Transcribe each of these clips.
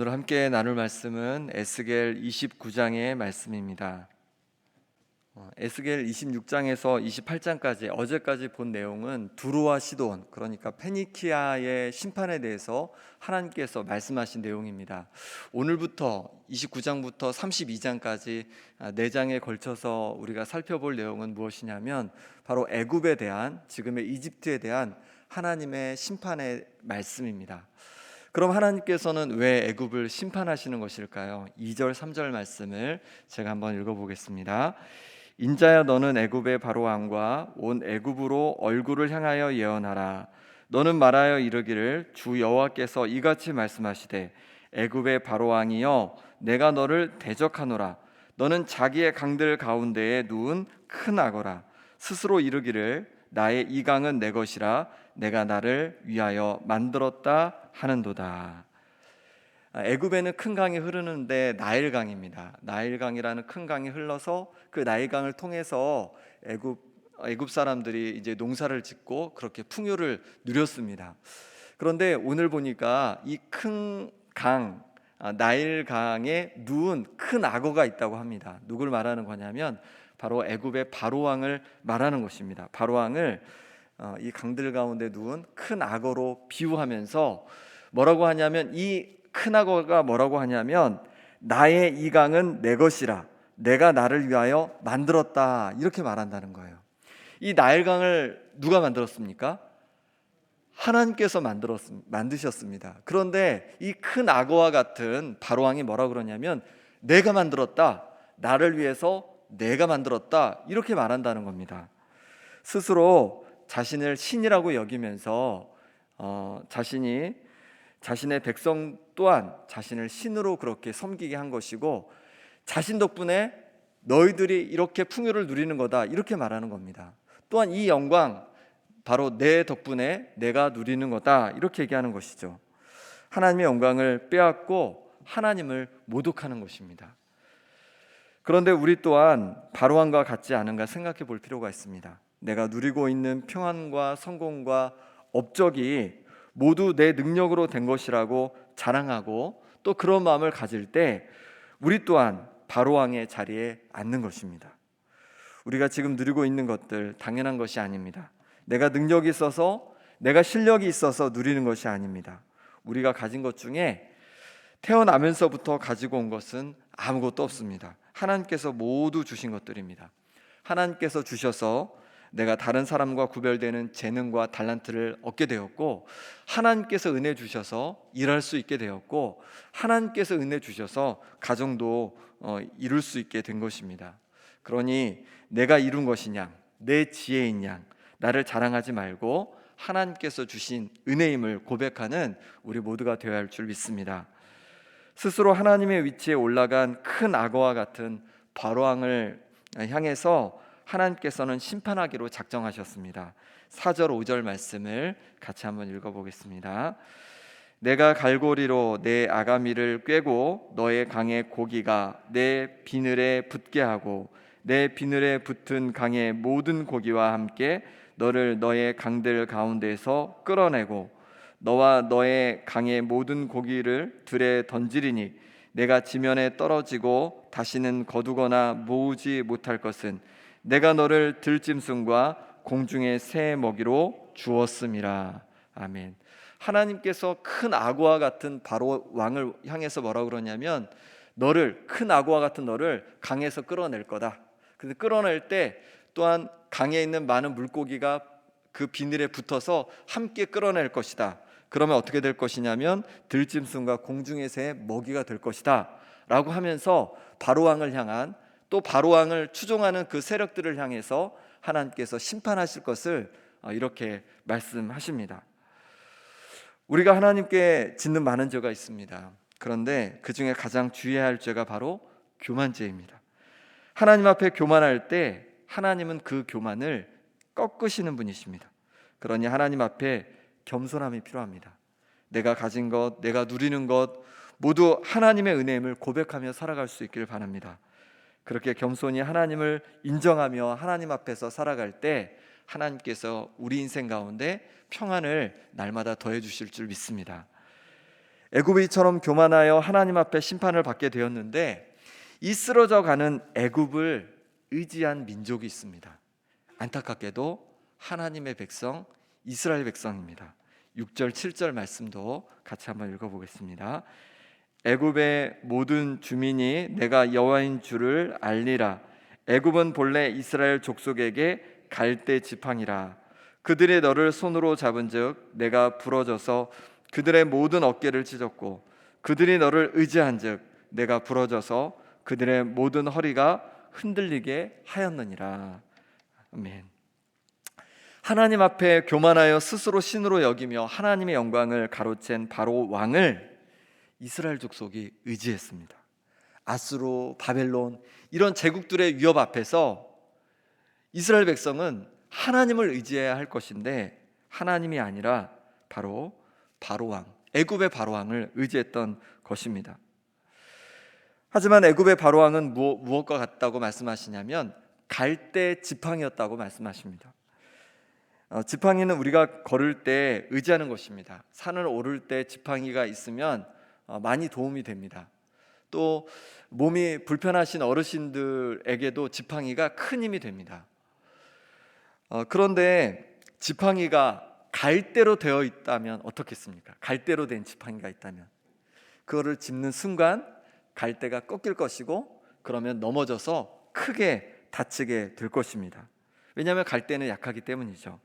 오늘 함께 나눌 말씀은 에스겔 29장의 말씀입니다. 에스겔 26장에서 28장까지 어제까지 본 내용은 두로와 시돈, 그러니까 페니키아의 심판에 대해서 하나님께서 말씀하신 내용입니다. 오늘부터 29장부터 32장까지 4장에 걸쳐서 우리가 살펴볼 내용은 무엇이냐면 바로 애굽에 대한, 지금의 이집트에 대한 하나님의 심판의 말씀입니다. 그럼 하나님께서는 왜 애굽을 심판하시는 것일까요? 2절 3절 말씀을 제가 한번 읽어보겠습니다. 인자야, 너는 애굽의 바로왕과 온 애굽으로 얼굴을 향하여 예언하라. 너는 말하여 이르기를, 주 여호와께서 이같이 말씀하시되, 애굽의 바로왕이여, 내가 너를 대적하노라. 너는 자기의 강들 가운데에 누운 큰 악어라. 스스로 이르기를, 나의 이 강은 내 것이라, 내가 나를 위하여 만들었다 하는도다. 애굽에는 큰 강이 흐르는데 나일강입니다. 나일강이라는 큰 강이 흘러서 그 나일강을 통해서 애굽 사람들이 이제 농사를 짓고 그렇게 풍요를 누렸습니다. 그런데 오늘 보니까 이 큰 강, 나일강에 누운 큰 악어가 있다고 합니다. 누굴 말하는 거냐면 바로 애굽의 바로왕을 말하는 것입니다. 바로왕을 이 강들 가운데 누운 큰 악어로 비유하면서 뭐라고 하냐면, 이 큰 악어가 뭐라고 하냐면, 나의 이 강은 내 것이라, 내가 나를 위하여 만들었다, 이렇게 말한다는 거예요. 이 나일강을 누가 만들었습니까? 하나님께서 만드셨습니다. 그런데 이 큰 악어와 같은 바로왕이 뭐라고 그러냐면, 내가 만들었다, 나를 위해서 내가 만들었다, 이렇게 말한다는 겁니다. 스스로 자신을 신이라고 여기면서 자신의 백성 또한 자신을 신으로 그렇게 섬기게 한 것이고, 자신 덕분에 너희들이 이렇게 풍요를 누리는 거다, 이렇게 말하는 겁니다. 또한 이 영광 바로 내 덕분에 내가 누리는 거다, 이렇게 얘기하는 것이죠. 하나님의 영광을 빼앗고 하나님을 모독하는 것입니다. 그런데 우리 또한 바로왕과 같지 않은가 생각해 볼 필요가 있습니다. 내가 누리고 있는 평안과 성공과 업적이 모두 내 능력으로 된 것이라고 자랑하고 또 그런 마음을 가질 때 우리 또한 바로왕의 자리에 앉는 것입니다. 우리가 지금 누리고 있는 것들 당연한 것이 아닙니다. 내가 능력이 있어서, 내가 실력이 있어서 누리는 것이 아닙니다. 우리가 가진 것 중에 태어나면서부터 가지고 온 것은 아무것도 없습니다. 하나님께서 모두 주신 것들입니다. 하나님께서 주셔서 내가 다른 사람과 구별되는 재능과 달란트를 얻게 되었고, 하나님께서 은혜 주셔서 일할 수 있게 되었고, 하나님께서 은혜 주셔서 가정도 이룰 수 있게 된 것입니다. 그러니 내가 이룬 것이냐, 내 지혜인 양, 나를 자랑하지 말고 하나님께서 주신 은혜임을 고백하는 우리 모두가 되어야 할 줄 믿습니다. 스스로 하나님의 위치에 올라간 큰 악어와 같은 바로왕을 향해서 하나님께서는 심판하기로 작정하셨습니다. 4절 5절 말씀을 같이 한번 읽어보겠습니다. 내가 갈고리로 내 아가미를 꿰고 너의 강의 고기가 내 비늘에 붙게 하고 내 비늘에 붙은 강의 모든 고기와 함께 너를 너의 강들 가운데서 끌어내고 너와 너의 강의 모든 고기를 들에 던지리니 내가 지면에 떨어지고 다시는 거두거나 모으지 못할 것은 내가 너를 들짐승과 공중의 새 먹이로 주었음이라. 아멘. 하나님께서 큰 악어와 같은 바로 왕을 향해서 뭐라고 그러냐면, 너를, 큰 악어와 같은 너를 강에서 끌어낼 거다. 근데 끌어낼 때 또한 강에 있는 많은 물고기가 그 비늘에 붙어서 함께 끌어낼 것이다. 그러면 어떻게 될 것이냐면 들짐승과 공중의 새 먹이가 될 것이다 라고 하면서 바로왕을 향한, 또 바로왕을 추종하는 그 세력들을 향해서 하나님께서 심판하실 것을 이렇게 말씀하십니다. 우리가 하나님께 짓는 많은 죄가 있습니다. 그런데 그 중에 가장 주의해야 할 죄가 바로 교만죄입니다. 하나님 앞에 교만할 때 하나님은 그 교만을 꺾으시는 분이십니다. 그러니 하나님 앞에 겸손함이 필요합니다. 내가 가진 것, 내가 누리는 것 모두 하나님의 은혜임을 고백하며 살아갈 수 있기를 바랍니다. 그렇게 겸손히 하나님을 인정하며 하나님 앞에서 살아갈 때 하나님께서 우리 인생 가운데 평안을 날마다 더해 주실 줄 믿습니다. 애굽이처럼 교만하여 하나님 앞에 심판을 받게 되었는데 이 쓰러져 가는 애굽을 의지한 민족이 있습니다. 안타깝게도 하나님의 백성 이스라엘 백성입니다. 6절 7절 말씀도 같이 한번 읽어보겠습니다. 애굽의 모든 주민이 내가 여호와인 줄을 알리라. 애굽은 본래 이스라엘 족속에게 갈대 지팡이라. 그들이 너를 손으로 잡은즉 내가 부러져서 그들의 모든 어깨를 찢었고 그들이 너를 의지한즉 내가 부러져서 그들의 모든 허리가 흔들리게 하였느니라. 아멘. 하나님 앞에 교만하여 스스로 신으로 여기며 하나님의 영광을 가로챈 바로 왕을 이스라엘 족속이 의지했습니다. 아수르, 바벨론 이런 제국들의 위협 앞에서 이스라엘 백성은 하나님을 의지해야 할 것인데 하나님이 아니라 바로 바로왕, 애굽의 바로왕을 의지했던 것입니다. 하지만 애굽의 바로왕은 무엇과 같다고 말씀하시냐면 갈대 지팡이였다고 말씀하십니다. 지팡이는 우리가 걸을 때 의지하는 것입니다. 산을 오를 때 지팡이가 있으면 많이 도움이 됩니다. 또 몸이 불편하신 어르신들에게도 지팡이가 큰 힘이 됩니다. 그런데 지팡이가 갈대로 되어 있다면 어떻겠습니까? 갈대로 된 지팡이가 있다면 그거를 짚는 순간 갈대가 꺾일 것이고 그러면 넘어져서 크게 다치게 될 것입니다. 왜냐하면 갈대는 약하기 때문이죠.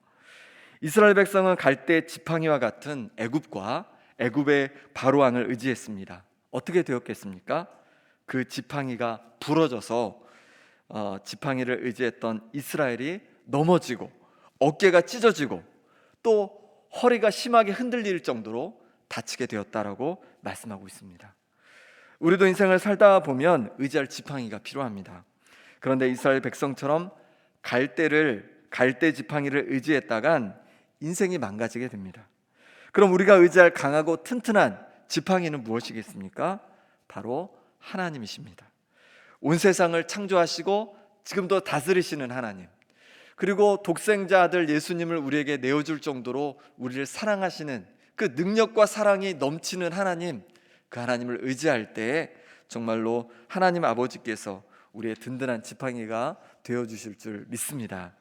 이스라엘 백성은 갈대 지팡이와 같은 애굽과 애굽의 바로왕을 의지했습니다. 어떻게 되었겠습니까? 그 지팡이가 부러져서 지팡이를 의지했던 이스라엘이 넘어지고 어깨가 찢어지고 또 허리가 심하게 흔들릴 정도로 다치게 되었다라고 말씀하고 있습니다. 우리도 인생을 살다 보면 의지할 지팡이가 필요합니다. 그런데 이스라엘 백성처럼 갈대 지팡이를 의지했다간 인생이 망가지게 됩니다. 그럼 우리가 의지할 강하고 튼튼한 지팡이는 무엇이겠습니까? 바로 하나님이십니다. 온 세상을 창조하시고 지금도 다스리시는 하나님, 그리고 독생자 아들 예수님을 우리에게 내어줄 정도로 우리를 사랑하시는 그 능력과 사랑이 넘치는 하나님, 그 하나님을 의지할 때 정말로 하나님 아버지께서 우리의 든든한 지팡이가 되어주실 줄 믿습니다.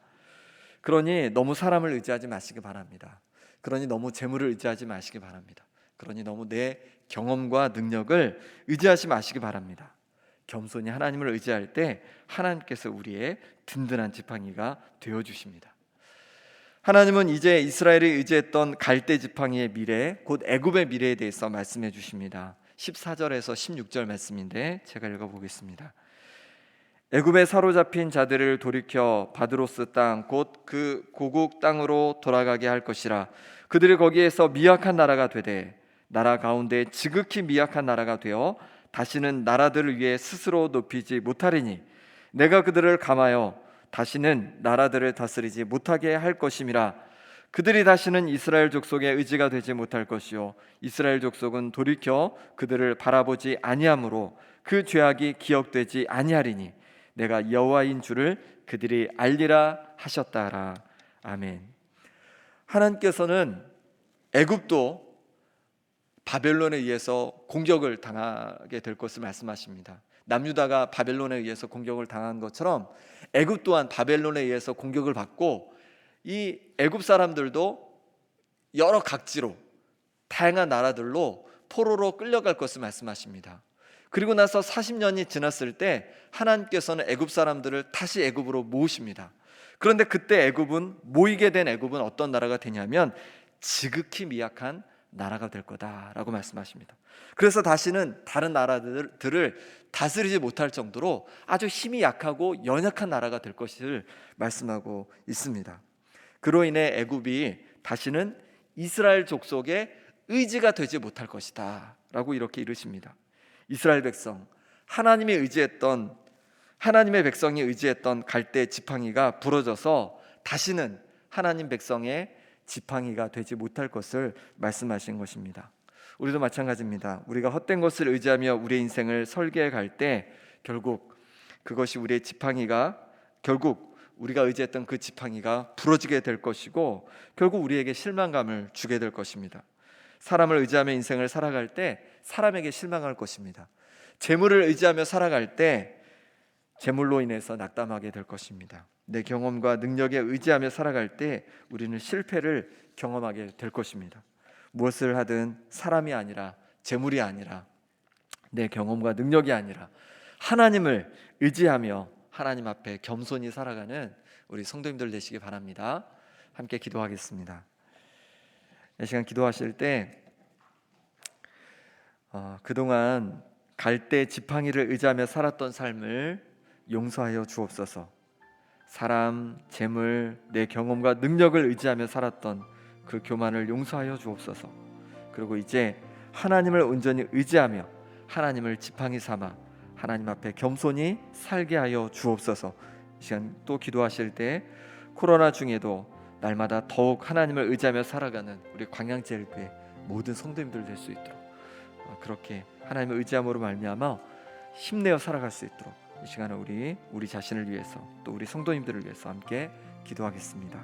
그러니 너무 사람을 의지하지 마시기 바랍니다. 그러니 너무 재물을 의지하지 마시기 바랍니다. 그러니 너무 내 경험과 능력을 의지하지 마시기 바랍니다. 겸손히 하나님을 의지할 때 하나님께서 우리의 든든한 지팡이가 되어주십니다. 하나님은 이제 이스라엘이 의지했던 갈대 지팡이의 미래, 곧 애굽의 미래에 대해서 말씀해 주십니다. 14절에서 16절 말씀인데 제가 읽어보겠습니다. 애굽에 사로잡힌 자들을 돌이켜 바드로스 땅 곧 그 고국 땅으로 돌아가게 할 것이라. 그들이 거기에서 미약한 나라가 되되 나라 가운데 지극히 미약한 나라가 되어 다시는 나라들을 위해 스스로 높이지 못하리니 내가 그들을 감하여 다시는 나라들을 다스리지 못하게 할 것임이라. 그들이 다시는 이스라엘 족속의 의지가 되지 못할 것이요 이스라엘 족속은 돌이켜 그들을 바라보지 아니하므로 그 죄악이 기억되지 아니하리니 내가 여호와인 줄을 그들이 알리라 하셨다라. 아멘. 하나님께서는 애굽도 바벨론에 의해서 공격을 당하게 될 것을 말씀하십니다. 남유다가 바벨론에 의해서 공격을 당한 것처럼 애굽 또한 바벨론에 의해서 공격을 받고 이 애굽 사람들도 여러 각지로 다양한 나라들로 포로로 끌려갈 것을 말씀하십니다. 그리고 나서 40년이 지났을 때 하나님께서는 애굽 사람들을 다시 애굽으로 모으십니다. 그런데 그때 모이게 된 애굽은 어떤 나라가 되냐면 지극히 미약한 나라가 될 거다라고 말씀하십니다. 그래서 다시는 다른 나라들을 다스리지 못할 정도로 아주 힘이 약하고 연약한 나라가 될 것을 말씀하고 있습니다. 그로 인해 애굽이 다시는 이스라엘 족속의 의지가 되지 못할 것이다 라고 이렇게 이르십니다. 이스라엘 백성, 하나님의 백성이 의지했던 갈대 지팡이가 부러져서 다시는 하나님 백성의 지팡이가 되지 못할 것을 말씀하신 것입니다. 우리도 마찬가지입니다. 우리가 헛된 것을 의지하며 우리의 인생을 설계해 갈 때 결국 그것이 우리의 지팡이가 결국 우리가 의지했던 그 지팡이가 부러지게 될 것이고 결국 우리에게 실망감을 주게 될 것입니다. 사람을 의지하며 인생을 살아갈 때 사람에게 실망할 것입니다. 재물을 의지하며 살아갈 때 재물로 인해서 낙담하게 될 것입니다. 내 경험과 능력에 의지하며 살아갈 때 우리는 실패를 경험하게 될 것입니다. 무엇을 하든 사람이 아니라, 재물이 아니라, 내 경험과 능력이 아니라 하나님을 의지하며 하나님 앞에 겸손히 살아가는 우리 성도님들 되시기 바랍니다. 함께 기도하겠습니다. 이 시간 기도하실 때 그동안 갈대 지팡이를 의지하며 살았던 삶을 용서하여 주옵소서. 사람, 재물, 내 경험과 능력을 의지하며 살았던 그 교만을 용서하여 주옵소서. 그리고 이제 하나님을 온전히 의지하며 하나님을 지팡이 삼아 하나님 앞에 겸손히 살게 하여 주옵소서. 이 시간 또 기도하실 때 코로나 중에도 날마다 더욱 하나님을 의지하며 살아가는 우리 광양제일교회 모든 성도님들 될 수 있도록 그렇게 하나님을 의지함으로 말미암아 힘내어 살아갈 수 있도록 이 시간에 우리 자신을 위해서 또 우리 성도님들을 위해서 함께 기도하겠습니다.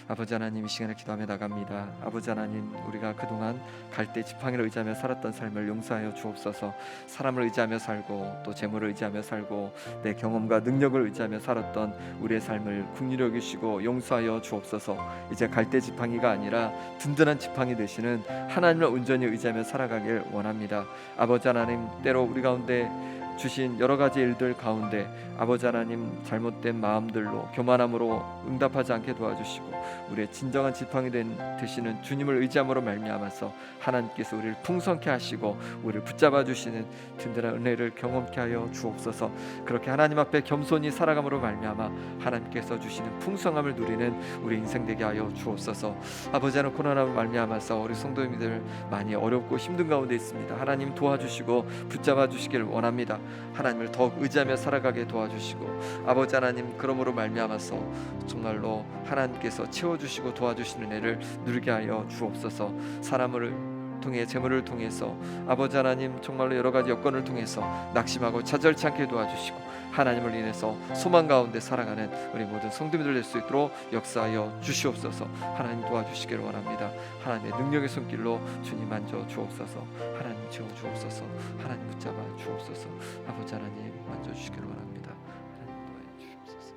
아버지 하나님, 이 시간에 기도하며 나갑니다. 아버지 하나님, 우리가 그동안 갈대 지팡이를 의지하며 살았던 삶을 용서하여 주옵소서. 사람을 의지하며 살고 또 재물을 의지하며 살고 내 경험과 능력을 의지하며 살았던 우리의 삶을 긍휼히 여기시고 용서하여 주옵소서. 이제 갈대 지팡이가 아니라 든든한 지팡이 되시는 하나님을 온전히 의지하며 살아가길 원합니다. 아버지 하나님, 때로 우리 가운데 주신 여러 가지 일들 가운데 아버지 하나님 잘못된 마음들로 교만함으로 응답하지 않게 도와주시고 우리의 진정한 지팡이 되시는 주님을 의지함으로 말미암아서 하나님께서 우리를 풍성케 하시고 우리를 붙잡아 주시는 든든한 은혜를 경험케 하여 주옵소서. 그렇게 하나님 앞에 겸손히 살아감으로 말미암아 하나님께서 주시는 풍성함을 누리는 우리 인생 되게 하여 주옵소서. 아버지 하나님, 코로나로 말미암아서 우리 성도님들 많이 어렵고 힘든 가운데 있습니다. 하나님 도와주시고 붙잡아 주시길 원합니다. 하나님을 더욱 의지하며 살아가게 도와주시고 아버지 하나님, 그러므로 말미암아서 정말로 하나님께서 채워주시고 도와주시는 은혜를 누리게 하여 주옵소서. 사람을 통해 재물을 통해서 아버지 하나님 정말로 여러 가지 여건을 통해서 낙심하고 좌절치 않게 도와주시고 하나님을 인해서 소망 가운데 살아가는 우리 모든 성도님들 될 수 있도록 역사하여 주시옵소서. 하나님 도와주시기를 원합니다. 하나님의 능력의 손길로 주님 만져 주옵소서. 하나님 채워 주옵소서. 하나님 붙잡아 주옵소서. 아버지 하나님 만져 주시기를 원합니다. 하나님 도와주옵소서.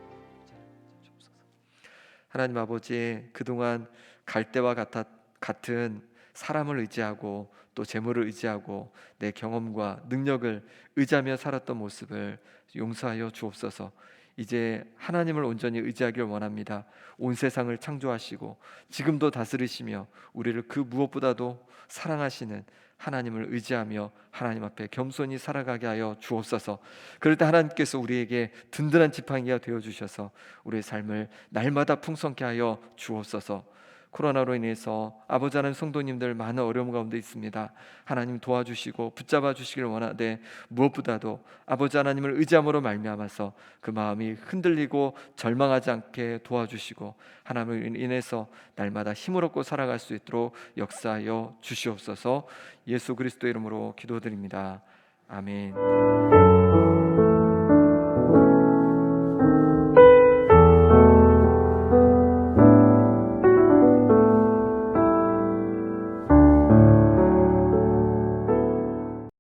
하나님 아버지, 그동안 갈대와 같은 사람을 의지하고 또 재물을 의지하고 내 경험과 능력을 의지하며 살았던 모습을 용서하여 주옵소서. 이제 하나님을 온전히 의지하길 원합니다. 온 세상을 창조하시고 지금도 다스리시며 우리를 그 무엇보다도 사랑하시는 하나님을 의지하며 하나님 앞에 겸손히 살아가게 하여 주옵소서. 그럴 때 하나님께서 우리에게 든든한 지팡이가 되어주셔서 우리의 삶을 날마다 풍성케 하여 주옵소서. 코로나로 인해서 아버지 하나님, 성도님들 많은 어려움 가운데 있습니다. 하나님 도와주시고 붙잡아 주시길 원하되 무엇보다도 아버지 하나님을 의지함으로 말미암아서 그 마음이 흔들리고 절망하지 않게 도와주시고 하나님을 인해서 날마다 힘을 얻고 살아갈 수 있도록 역사하여 주시옵소서. 예수 그리스도의 이름으로 기도드립니다. 아멘.